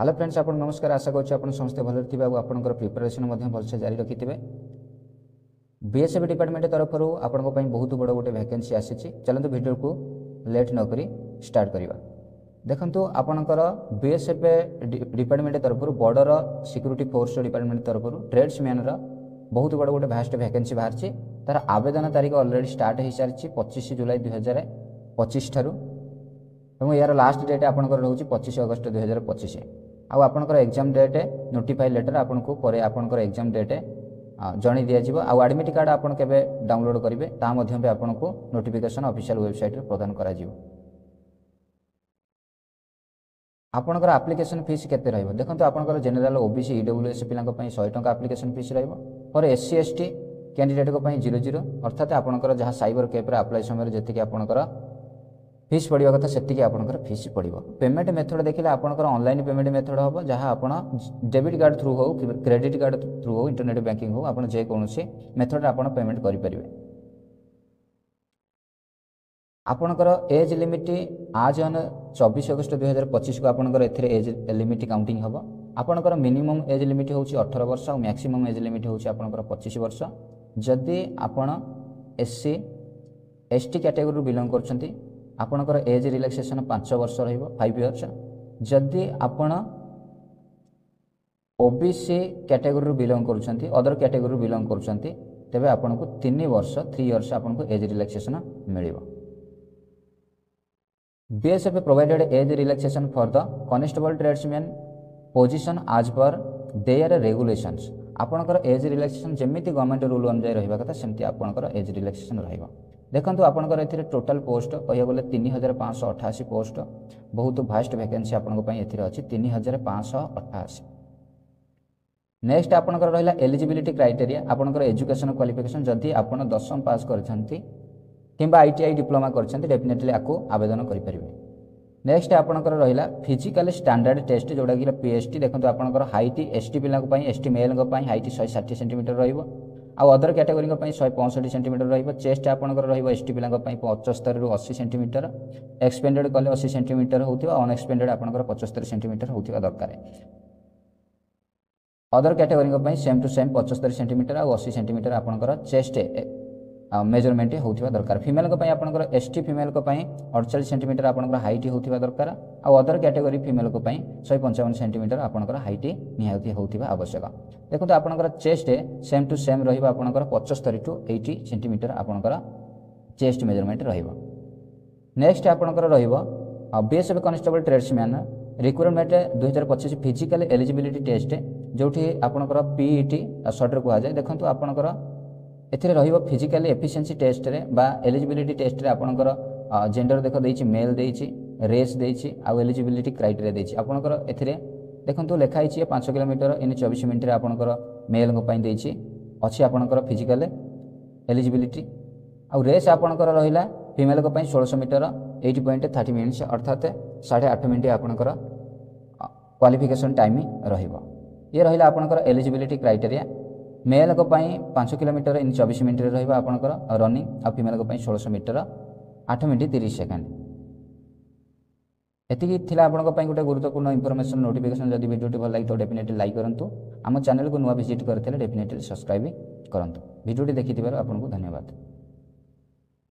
Hello friends आपन नमस्कार आशा करूँ आप समस्ते भल थे और आपंकर प्रिपरेसन भलसे जारी रखि थे। बीएसएफ डिपार्टमेंट तरफ आपण बहुत बड़ गोटे वैकेंसी आसी। चलते वीडियो को लेट नक स्टार्ट करवा। देखो आपणकर बीएसएफ डिपार्टमेंट तरफ बॉर्डर सिक्यूरीटी फोर्स डिपार्टमेंट तरफ ट्रेड्समैन बहुत बड़ गोटे भास्ट वैकेंसी बाहरी। तार आवेदन तारीख अलरेडी स्टार्ट हो सारी 25 जुलाई 2025 ठारू और यार लास्ट डेट आपंकर रोचे 25 अगस्त 2025। आउ आपंकर एग्जाम डेट नोटिफाई लेटर आपन को पर आपंकर एग्जाम डेट जन दिज्व। आउ एडमिट कार्ड आपन केबे डाउनलोड करेंगे ता भी आपन को नोटिफिकेशन ऑफिशियल वेबसाइट रे प्रदान करा जिवो। आपनकर एप्लिकेशन फीस केते रहइबो देखंतु आपनकर जनरल ओबीसी ईडब्ल्यूएस पिलांक पई 100 टंका एप्लिकेशन फीस रहइबो। पर एससी एसटी कैंडिडेट को पई 00 अर्थात आपनकर जहां साइबर कैफ रे अप्लाई समय जति कि आपनकर फीस पड़वा कथा से आपंकर फीस पड़ो। पेमेंट मेथड देखिए आपंकर ऑनलाइन पेमेंट मेथड हम जहाँ आप डेबिट कार्ड थ्रू हो क्रेडिट कार्ड थ्रू हो इंटरनेट बैंकिंग हो आप जेकोसी मेथड आप पेमेंट करेंगे। आपंकर एज लिमिट आज ऑन 24 अगस्त 2025 को आपंकर एज लिमिट काउंटिंग हम। आपंकर मिनिमम एज लिमिट हूँ 18 वर्ष और मैक्सिमम एज लिमिट हूँ आपंकर 25 वर्ष। जदि आपण एससी एसटी कैटेगरी बिलोंग करछंती आपनकर एज रिलैक्सेशन 5 वर्ष रहिबो 5 इयर्स। जदि आपण ओबीसी कैटेगरी बिलोंग करछंती अदर कैटेगरी बिलोंग करछंती तेबे आपन को 3 वर्ष 3 इयर्स आपन को एज रिलैक्सेशन मिलिबो। BSF provided age relaxation for the constable tradesman position as per their regulations. आपनकर एज रिलैक्सेशन जेमिति गवर्नमेंट रूल अनुसार रहिबा कथा सेमति आपनकर एज रिलैक्सेशन रहिबो। देखंतु आपनकर एथिरे टोटल पोस्ट कहिया गले 3588 पोस्ट बहुत भास्ट वैकेंसी आपनको पई एथिरे अछि 3588। नेक्स्ट आपनकर रहिला एलिजिबिलिटी क्राइटेरिया आपनकर एजुकेशन क्वालिफिकेशन जदि आपण 10th पास करछंती किंबा आईटीआई डिप्लोमा करछंती डेफिनेटली आको आवेदन करि परिबे। नेक्स्ट आपनकर रहिला फिजिकल स्टैंडर्ड टेस्ट जोडा कि पीएसटी। देखंतु आपनकर हाइट एसटी पिला पई एसटी मेल पई हाइट 160 सेंटीमीटर रहइबो आउ अदर कैटेगरी पई 165 सेंटीमीटर रहइबो। चेस्ट आपनकर रहइबो एसटी पिला पई 75 रु 80 सेंटीमीटर एक्सपेंडेड कले 80 सेंटीमीटर होतिबा अनएक्सपेंडेड आपनकर 75 सेंटीमीटर होतिबा दरकार। अदर कैटेगरी पई सेम टू सेम 75 सेंटीमीटर आउ 80 सेंटीमीटर आपनकर चेस्ट मेजरमेंट होतिबा दरकार। फीमेल को पई आपनकर एसटी फीमेल को पई 48 सेंटीमीटर आपनकर हाइट होतिबा दरकार आउ अदर कैटेगरी फीमेल को पई 155 सेंटीमीटर आपनकर हाइट निहाती होतिबा आवश्यक। देखो आपनकर चेस्ट सेम टू सेम रहिबा आपनकर 75 टू 80 सेंटीमीटर आपनकर चेस्ट मेजरमेंट रहिबा। नेक्स्ट आपनकर रहिबा BSF constable tradesman requirement 2025 physical eligibility test जोठी आपनकर पीईटी शॉर्ट रे कहा जाय। देखंतु आपनकर एथिरे रहिबो फिजिकल एफिशिएंसी टेस्ट रे बा एलिजिबिलिटी टेस्ट रे आपनकर जेंडर देखो देछि मेल देछि रेस देछि आ एलिजिबिलिटी क्राइटेरिया देछि। आपनकर एथिरे देखंतु लेखा हिछि 5 किलोमीटर इन 24 मिनिट रे आपनकर मेल को पई देछि अछि आपनकर फिजिकल एलिजिबिलिटी आ रेस आपनकर रहिला फीमेल को पई 1600 मीटर 8.30 मिनिट्स अर्थात 8.5 मिनिट आपनकर क्वालिफिकेशन टाइम रहिबो। ये रहिला आपनकर एलिजिबिलिटी क्राइटेरिया। मेल को पई 5 किलोमीटर इन 24 मिनिट रे रहिबा आपनकर रनिंग आ फीमेल को पई 1600 मीटर 8 मिनिट 30 सेकंड। एतिकी थिला आपनको पई गोटे गुरुत्वपूर्ण इंफॉर्मेशन नोटिफिकेशन जदि वीडियो भल लागि तो डेफिनेटली लाइक करंतु। हम चैनल को नुवा विजिट करथिले डेफिनेटली सब्सक्राइब करंतु। वीडियो देखिथिबार आपनको धन्यवाद।